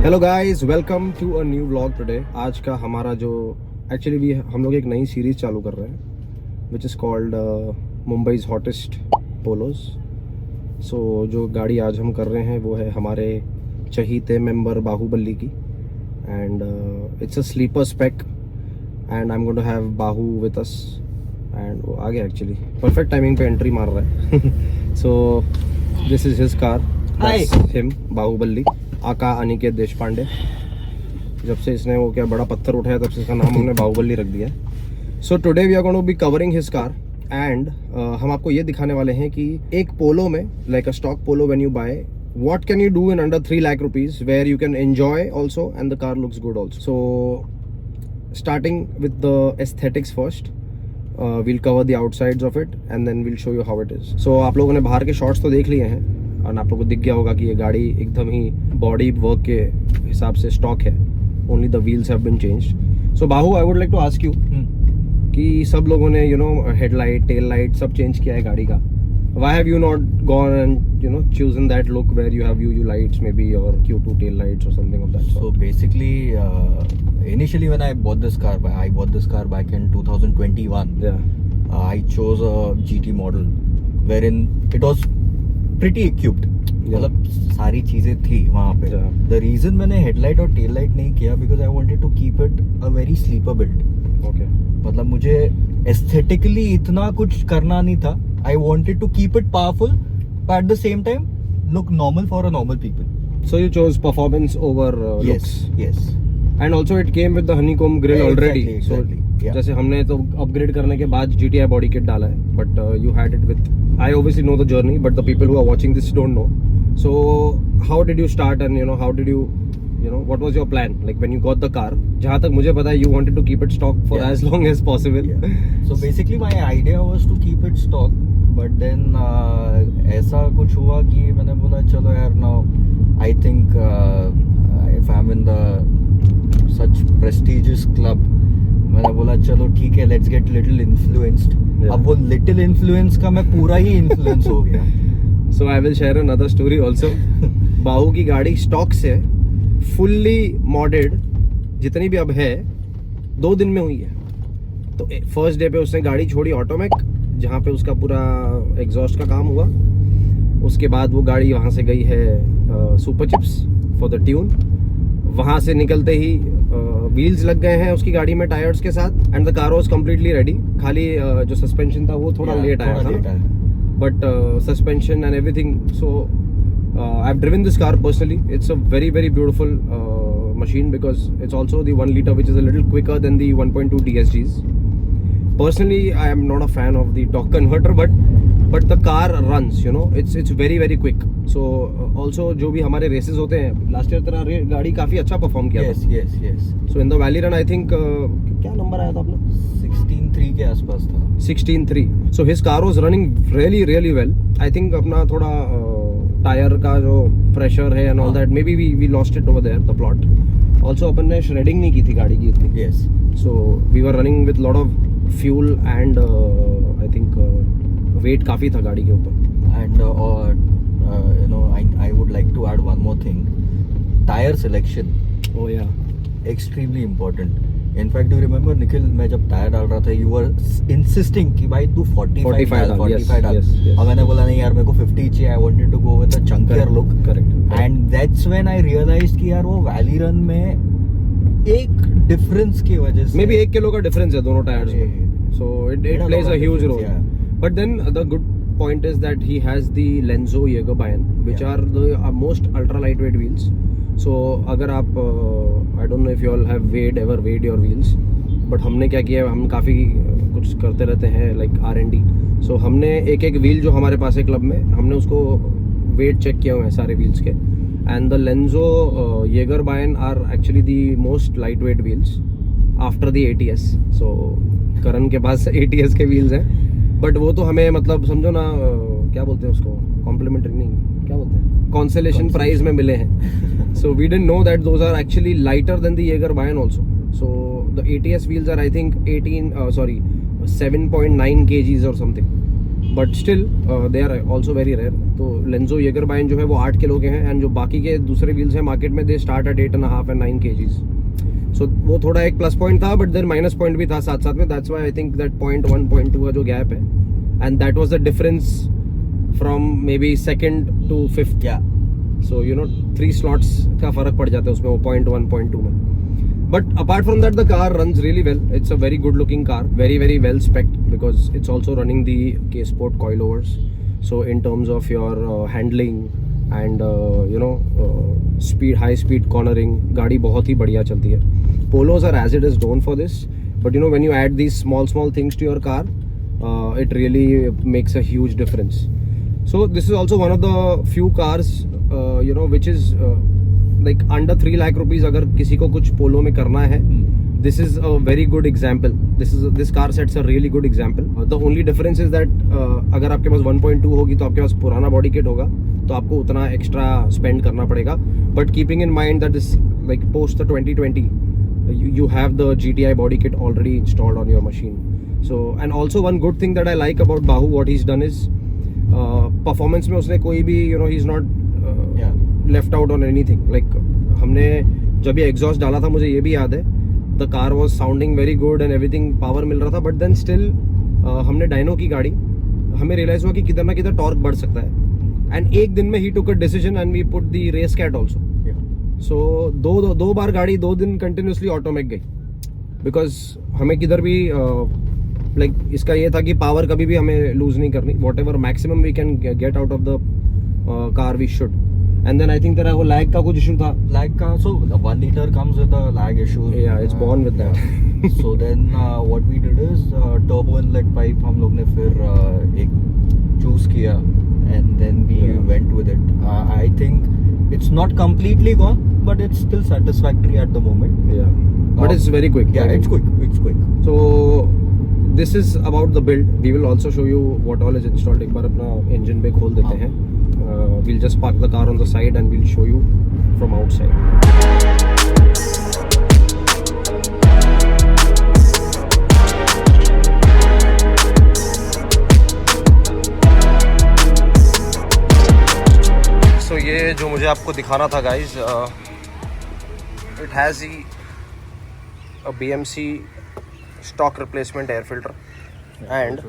Hello guys, welcome to a new vlog today. आज का हमारा जो एक्चुअली हम लोग एक नई सीरीज चालू कर रहे हैं which is called Mumbai's hottest polos. So जो गाड़ी आज हम कर रहे हैं वो है हमारे चहीते मेंबर बाहुबली की, and it's a sleeper spec and I am going to have Bahu with us. एंड वो आ गया, एक्चुअली परफेक्ट टाइमिंग पे एंट्री मार रहा है। So this is his car, him Bahubali aka Aniket Deshpande. जब से इसने वो क्या बड़ा पत्थर उठाया तब से इसका नाम हमने बाहुबली रख दिया है। So today we are going to be covering his car and हम आपको ये दिखाने वाले हैं कि एक पोलो में, like a stock Polo when you buy, what can you do in under 3 lakh rupees where you can enjoy also and the car looks good also. So starting with the aesthetics first, we'll cover the outsides of it and then we'll show you how it is. So आप लोगों ने बाहर के shots तो देख लिए हैं और आप लोगों को दिख गया होगा कि ये गाड़ी एकदम ही बॉडी वर्क के हिसाब से स्टॉक है। Only the wheels have been changed. So बाहू, I would like to ask you कि सब लोगों ने हेडलाइट, टेल लाइट सब चेंज किया है गाड़ी का। Why have you not gone and chosen that look where you have UU lights maybe or Q2 tail lights or something of that sort? So basically, initially when I bought this car back in 2021. Yeah. I chose a GT model wherein it was pretty equipped. मतलब सारी चीजें थी वहाँ पे. The reason मैंने headlight और tail light नहीं किया because I wanted to keep it a very sleeper build. Okay. मतलब मुझे aesthetically इतना कुछ करना नहीं था. I wanted to keep it powerful, but at the same time look normal for a normal people. So you chose performance over looks. Yes. And also it came with the honeycomb grill already. Exactly. So जैसे हमने तो upgrade करने के बाद GTI body kit डाला है, but you had it with. I obviously know the journey, but the people who are watching this don't know. So how did you start and how did you what was your plan like when you got the car? जहाँ तक मुझे पता है you wanted to keep it stock for as long as possible. So basically my idea was to keep it stock, but then ऐसा कुछ हुआ कि मैंने बोला चलो यार, now I think if I'm in the such prestigious club, मैंने बोला चलो ठीक है, let's get little influenced. अब वो little influence का मैं पूरा ही influence हो गया. So I will share another story also. बाहू की गाड़ी स्टॉक से फुल्ली मॉडेड जितनी भी अब है 2 दिन में हुई है। तो फर्स्ट डे पे उसने गाड़ी छोड़ी ऑटोमेक, जहाँ पे उसका पूरा एग्जॉस्ट का काम हुआ। उसके बाद वो गाड़ी वहाँ से गई है super chips for the tune. वहाँ से निकलते ही व्हील्स लग गए हैं उसकी गाड़ी में टायर्स के साथ, and the car was completely ready. खाली जो सस्पेंशन था वो थोड़ा लेट आया था, but suspension and everything. So I've driven this car personally. It's a very very beautiful machine because it's also the 1 liter, which is a little quicker than the 1.2 DSGs. Personally, I am not a fan of the torque converter, but the car runs. It's very very quick. So also जो भी हमारे races होते हैं, last year तेरा गाड़ी काफी अच्छा perform किया था. Yes. So in the Valley Run, I think क्या नंबर आया था अपना? 16.3 के आसपास था. 16.3. So his car was running really really well. I think अपना थोड़ा टायर का जो प्रेशर है and all that, may be we lost it over there the plot. Also अपन ने श्रेडिंग नहीं की थी गाड़ी की इतनी। Yes. So we were running with lot of fuel and I think weight काफ़ी था गाड़ी के ऊपर। And I would like to add one more thing, tyre selection. Oh yeah, extremely important. In fact you remember Nikhil, मैं जब tyre डाल रहा था यू वर इंसिस्टिंग कि भाई तू 45 डाल। और मैंने बोला नहीं यार, मेरे को 50 चाहिए। I wanted to go with a chunkier look. Correct. And that's when I realized कि यार वो वैली रन में एक डिफरेंस की वजह से, मे बी 1 किलो का डिफरेंस है दोनों टायर्स में। So it plays a huge role. But then the good point is that he has the Lenzo Jägerbein, which are the most ultra lightweight wheels. So अगर आप I don't know if you all have ever weighed your wheels, but हमने क्या किया है, हम काफ़ी कुछ करते रहते हैं like R&D. So हमने एक व्हील जो हमारे पास है क्लब में, हमने उसको वेट चेक किया हुआ है सारे व्हील्स के, and the Lenzo Jägerbein are actually the most lightweight wheels after the ATS. So करण के पास ATS के व्हील्स हैं, बट वो तो हमें मतलब समझो ना, क्या बोलते हैं उसको, कॉम्प्लीमेंट्री नहीं, क्या बोलते हैं, कॉन्सोलेशन प्राइज में मिले हैं. So we didn't know that those are actually lighter than the Jägerbein also. So the ATS wheels are I think 7.9 kgs or something. But still they are also very rare. तो Lenso येगरबाइन जो है वो 8 kilo के हैं, and जो बाकी के दूसरे व्हील्स हैं मार्केट में they start at 8.5 and 9 kgs. So वो थोड़ा एक प्लस पॉइंट था, बट देन माइनस पॉइंट भी था साथ साथ में. That's why I think that 0.1 0.2 का जो गैप है, and that was the difference from may be second to fifth. Yeah. So 3 slots का फर्क पड़ जाता है उसमें, वो 0.1 0.2 में. But apart from that, the car runs really well. It's a very good looking car, very well spec'd, because it's also running the K-Sport coilovers. So in terms of your handling and speed, high speed cornering, गाड़ी बहुत ही बढ़िया चलती है. Polos are as it is known for this, but when you add these small things to your car, it really makes a huge difference. So this is also one of the few cars which is like under 3 lakh rupees. अगर किसी को कुछ पोलो में करना है, this is a very good example. This car sets a really good example. The only difference is that अगर आपके पास 1.2 होगी तो आपके पास पुराना बॉडी किट होगा, तो आपको उतना एक्स्ट्रा स्पेंड करना पड़ेगा. But keeping in mind that this like post the 2020 you have the GTI body kit already installed on your machine. So and also one good thing that I like about Bahu, what he's done is performance में उसने कोई भी he's not left out on anything. Like हमने जब ये exhaust डाला था, मुझे ये भी याद है, the car was sounding very good and everything, power मिल रहा था. बट देन स्टिल हमने डायनो की गाड़ी, हमें रियलाइज हुआ कि किधर ना किधर टॉर्क बढ़ सकता है. एंड एक दिन में ही took a decision and we put the race cat also. So दो बार गाड़ी 2 दिन कंटिन्यूसली ऑटो में गई, बिकॉज हमें किधर भी लाइक इसका ये था कि पावर कभी भी हमें लूज नहीं करनी. Whatever maximum we can get out of the car we should. And then I think तेरा वो lag का कुछ issue था. Lag का, so the 1 liter comes with a lag issue. Yeah, it's born with that. So then what we did is turbo inlet pipe हम लोग ने फिर एक choose किया, and then we went with it. I think it's not completely gone, but it's still satisfactory at the moment. Yeah, but it's very quick. Yeah, it's quick. It's quick. So this is about the build. We will also show you what all is installed. एक बार अपना engine bay खोल देते हैं. We'll just park the car on the side and we'll show you from outside. So ये जो मुझे आपको दिखाना था guys, it has a BMC stock replacement air filter and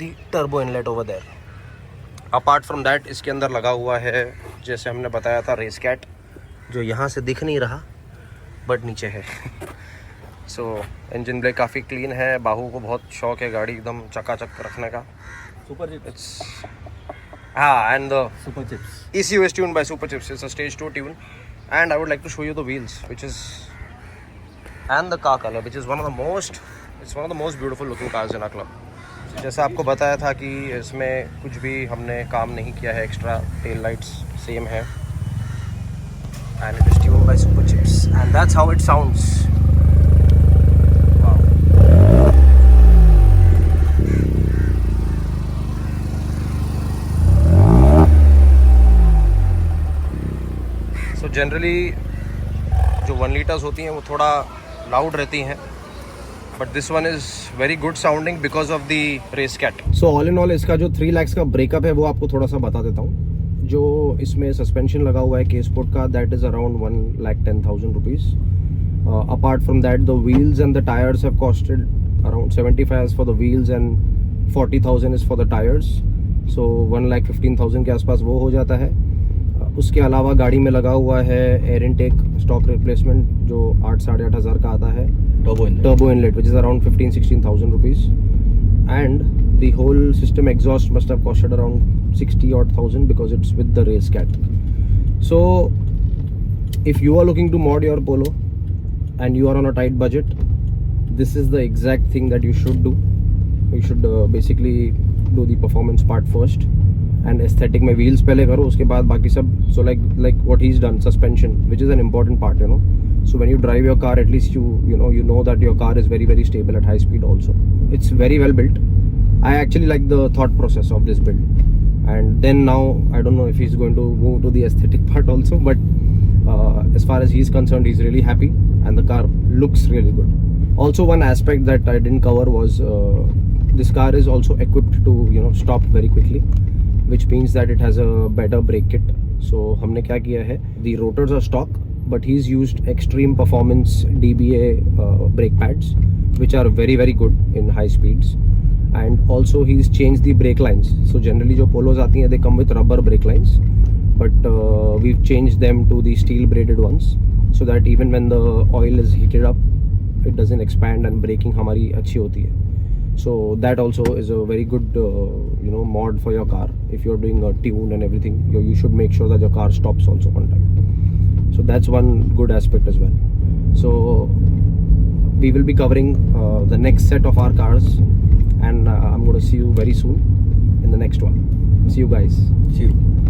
the turbo inlet over there. Apart from that इसके अंदर लगा हुआ है, जैसे हमने बताया था, रेस कैट, जो यहाँ से दिख नहीं रहा बट नीचे है. सो इंजन ब्रेक काफ़ी क्लीन है. बाहू को बहुत शौक है गाड़ी एकदम चकाचक रखने का. Super chips. It's हाँ, and the Super chips. ECU is tuned by Super Chips. It's a stage 2 tune, and I would like to show you the wheels, which is and the car color, which is one of the most beautiful looking cars in our club. जैसा आपको बताया था कि इसमें कुछ भी हमने काम नहीं किया है एक्स्ट्रा. टेल लाइट्स सेम है, and it is tuned by super chips, and that's how it sounds. So generally जो 1 लीटर्स होती हैं वो थोड़ा लाउड रहती हैं, but this one is very good sounding because of the race cat. So all in all इसका जो 3 lakhs का ब्रेकअप है वो आपको थोड़ा सा बता देता हूँ. जो इसमें सस्पेंशन लगा हुआ है K-Sport का, that is around 1,10,000 rupees. Apart from that the wheels and the tyres have costed around 75 for the wheels and 40,000 is for the tyres. So 1,15,000 के आसपास वो हो जाता है. उसके अलावा गाड़ी में लगा हुआ है एयर इनटेक स्टॉक रिप्लेसमेंट, जो 8,500 का आता है. Turbo inlet, which is around 15,000-16,000 rupees, and the whole system exhaust must have costed around 60,000 because it's with the race cat. So if you are looking to mod your Polo and you are on a tight budget, this is the exact thing that you should do. You should basically do the performance part first, and aesthetic में wheels पहले करो, उसके बाद बाकी सब. So like what he's done, suspension, which is an important part, So when you drive your car, at least you know that your car is very stable at high speed also. It's very well built. I actually like the thought process of this build. And then now I don't know if he's going to move to the aesthetic part also, but as far as he's concerned, he's really happy and the car looks really good. Also, one aspect that I didn't cover was this car is also equipped to stop very quickly, which means that it has a better brake kit. So हमने क्या किया है, the rotors are stock, but he's used extreme performance DBA brake pads, which are very good in high speeds. And also he's changed the brake lines. So generally जो polos आती हैं, they come with rubber brake lines, but we've changed them to the steel braided ones, so that even when the oil is heated up, it doesn't expand and braking हमारी अच्छी होती है. So that also is a very good mod for your car. If you're doing a tune and everything, you should make sure that your car stops also on time. So that's one good aspect as well. So we will be covering the next set of our cars, and I'm going to see you very soon in the next one. See you guys. See you.